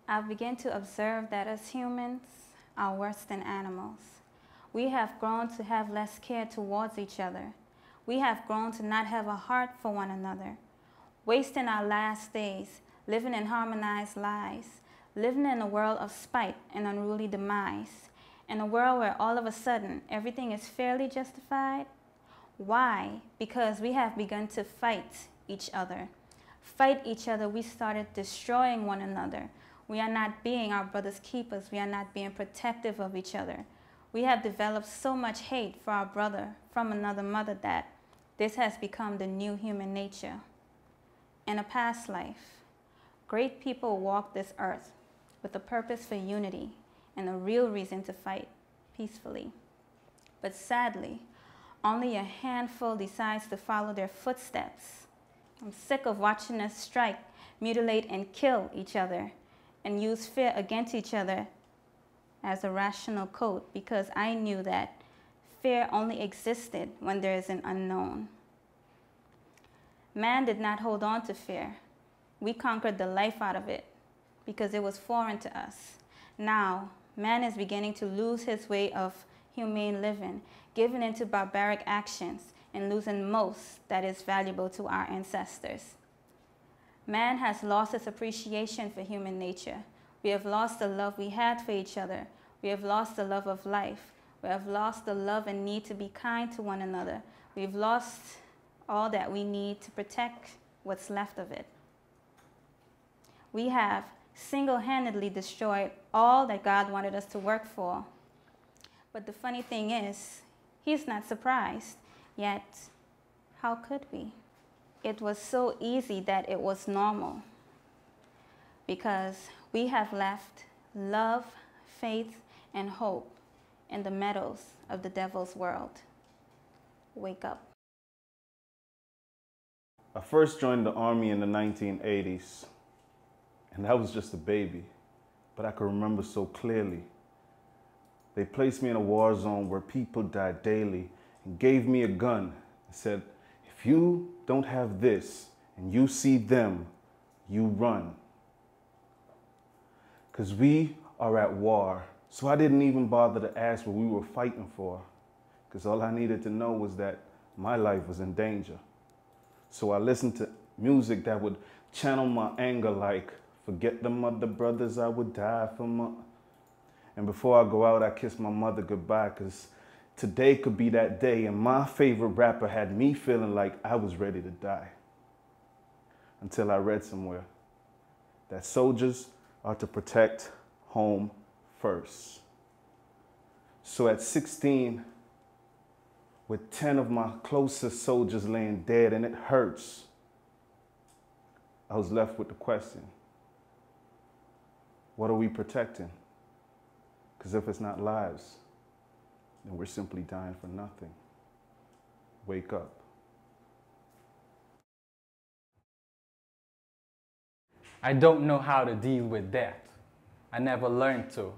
I've begun to observe that as humans are worse than animals. We have grown to have less care towards each other. We have grown to not have a heart for one another, wasting our last days, living in harmonized lives, living in a world of spite and unruly demise, in a world where all of a sudden everything is fairly justified. Why? Because we have begun to fight each other. Fight each other, we started destroying one another. We are not being our brother's keepers. We are not being protective of each other. We have developed so much hate for our brother from another mother that this has become the new human nature. In a past life, great people walked this earth with a purpose for unity and a real reason to fight peacefully. But sadly, only a handful decides to follow their footsteps. I'm sick of watching us strike, mutilate, and kill each other, and use fear against each other as a rational code, because I knew that fear only existed when there is an unknown. Man did not hold on to fear. We conquered the life out of it because it was foreign to us. Now, man is beginning to lose his way of humane living, giving into barbaric actions, and losing most that is valuable to our ancestors. Man has lost his appreciation for human nature. We have lost the love we had for each other. We have lost the love of life. We have lost the love and need to be kind to one another. We've lost all that we need to protect what's left of it. We have single-handedly destroyed all that God wanted us to work for. But the funny thing is, He's not surprised. Yet, how could we? It was so easy that it was normal, because we have left love, faith, and hope in the meadows of the devil's world. Wake up. I first joined the Army in the 1980s, and I was just a baby, but I can remember so clearly. They placed me in a war zone where people died daily and gave me a gun and said, if you don't have this and you see them, you run. Because we are at war. So I didn't even bother to ask what we were fighting for, because all I needed to know was that my life was in danger. So I listened to music that would channel my anger, like, forget the mother brothers, I would die for my... And before I go out, I kiss my mother goodbye, because today could be that day, and my favorite rapper had me feeling like I was ready to die. Until I read somewhere that soldiers are to protect home first. So at 16, with 10 of my closest soldiers laying dead, and it hurts, I was left with the question, what are we protecting? Because if it's not lives, then we're simply dying for nothing. Wake up. I don't know how to deal with death. I never learned to.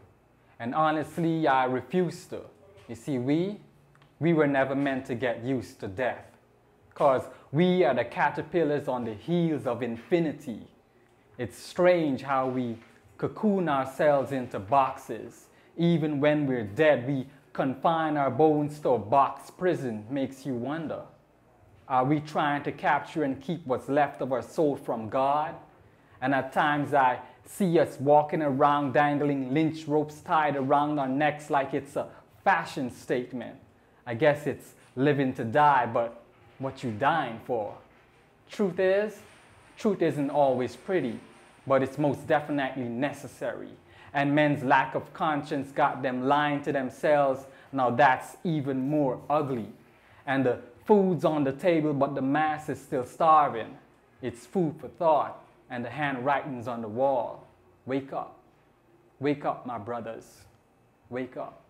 And honestly, I refuse to. You see, we were never meant to get used to death, because we are the caterpillars on the heels of infinity. It's strange how we cocoon ourselves into boxes. Even when we're dead, we confine our bones to a box prison. Makes you wonder, are we trying to capture and keep what's left of our soul from God? And at times I see us walking around dangling lynch ropes tied around our necks like it's a fashion statement. I guess it's living to die, but what you dying for? Truth isn't always pretty, but it's most definitely necessary. And men's lack of conscience got them lying to themselves. Now that's even more ugly. And the food's on the table, but the mass is still starving. It's food for thought, and the handwriting's on the wall. Wake up. Wake up, my brothers. Wake up.